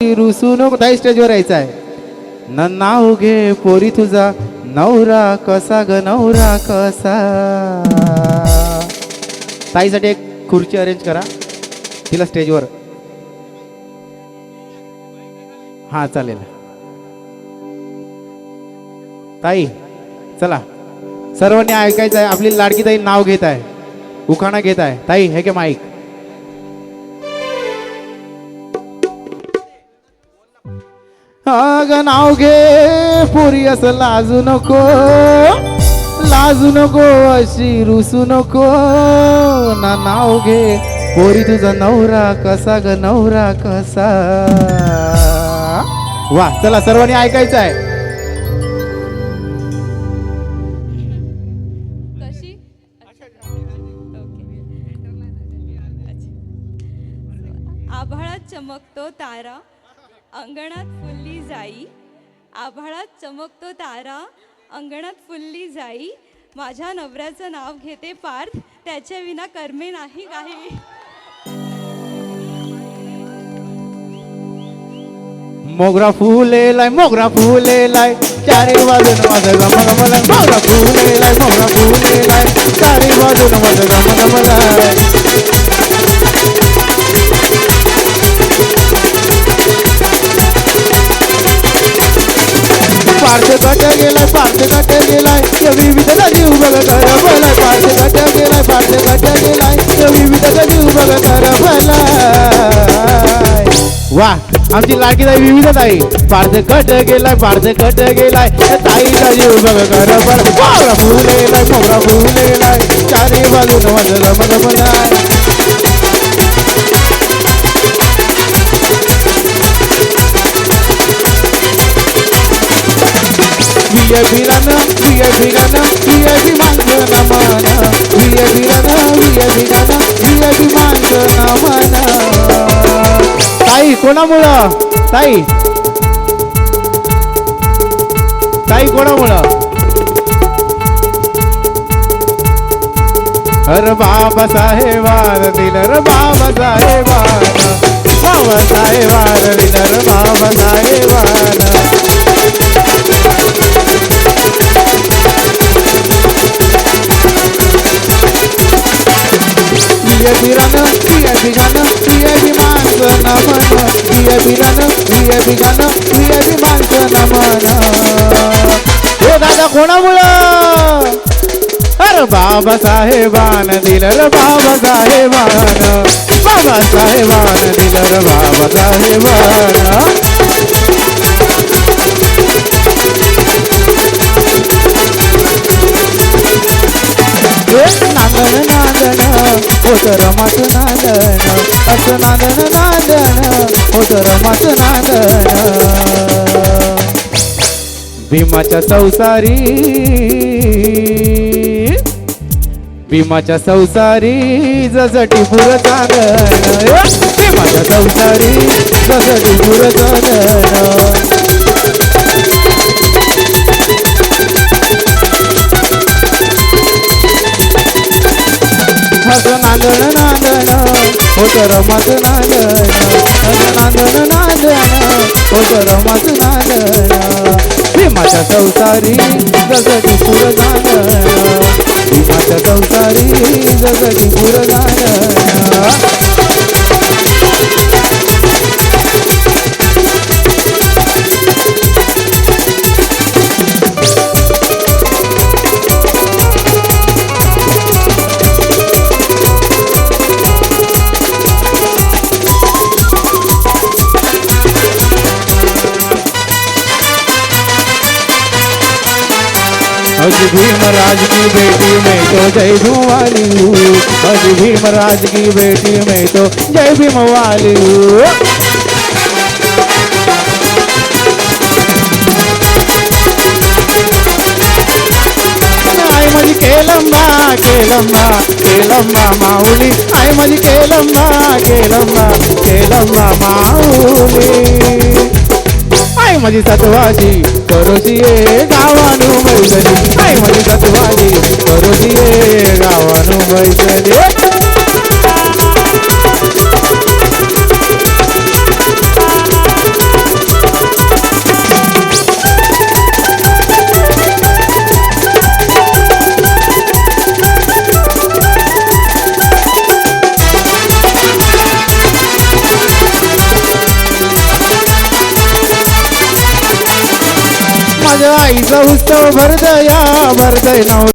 रुसू नको. ताई स्टेजवर यायचं आहे. न नाव घे पोरी तुझा नवरा कसा ग नवरा कसा. ताईसाठी एक खुर्ची अरेंज करा तिला स्टेजवर. हा चालेल. ताई चला सर्वांनी ऐकायचं आहे. आपली लाडकी ताई नाव घेत आहे, उखाणा घेत आहे. ताई हे के माईक. अग नाव घे पोरी असं लाजू नको, लाजू नको अशी रुसू नको. ना नाव घे पोरी तुझा नवरा कसा ग नवरा कसा. वा चला सर्वांनी ऐकायचं आहे. आभाळात चमकतो तारा अंगणात फुलली जाई. आभाळात चमकतो तारा अंगणात फुलली जाई. माझ्या नवऱ्याचं नाव घेते पार्थ, त्याच्या विना कर्मे नाही काही. मोगरा फुलेलाय मोगरा फुलेलाय चारी बाजून माझं गमगमलाय. मोगरा फुलेलाय मोगरा फुलेलाय चारी बाजून माझं गमगमलाय. पार्थ कट गेलाय पार्थ कट गेलाय विविधता जीव बघ कर भलाय. पार्थ कट गेलाय पार्थ कट गेलाय विविधता जीव बघ कर भलाय. वा आमची लाडकी ताई विविधता ताई. पार्थ कट गेलाय पार्थ कट गेलाय ताईचा जीव बघ कर भलाय. मोगरा फुलेलाय मोगरा फुलेलाय चारी बाजून माझं गमगमलाय. VIP गाणं VIP गाणं VIP माणसं नमन. VIP गाणं VIP गाणं VIP माणसं नमन. ताई कोणामुळं ताई ताई कोणामुळं. अरे बाबा साहेबान दिलं रे बाबा साहेबान. बाबा साहेबान दिलं रे बाबा साहेबान. VIP गाणं VIP गाणं VIP माणसं नमन. VIP गाणं VIP गाणं VIP माणसं नमन. हो दादा कोणामुळं. अरे बाबा साहेबान दिलं रे बाबा साहेबान. बाबा साहेबान दिलं रे बाबा साहेबान. नांदण नांदण होत रमाच नांदण. असं नांदण नांदण होत रमाच नांदण. भीमाच्या संसारी भीमाच्या संसारी जसटी पुर चांदण. भीमाच्या संसारी जसटी पुर चांदण. असं नांदण नांदण होत रमाच नांदण. असं नांदण नांदण होत रमाच नांदण. भीमाच्या संसारी जसटी पुर चांदण. भीमाच्या संसारी जसटी पुर चांदण. अज भीमराज की बेटी में तो जय भीम वाली हूँ. अज भीमराज की बेटी में तो जय भीम वाली हूँ. आई माझी केलंबा केलंबा केलंबा माऊली. आई माझी केलंबा केलंबा केलंबा माऊली. आई माझी सतवाजी करोशी गावानु मैसरी. आई माझी सतवाजी करोशी गावानु मैसरी. माझ्या आईचा उत्सव भरदया भरदय नाव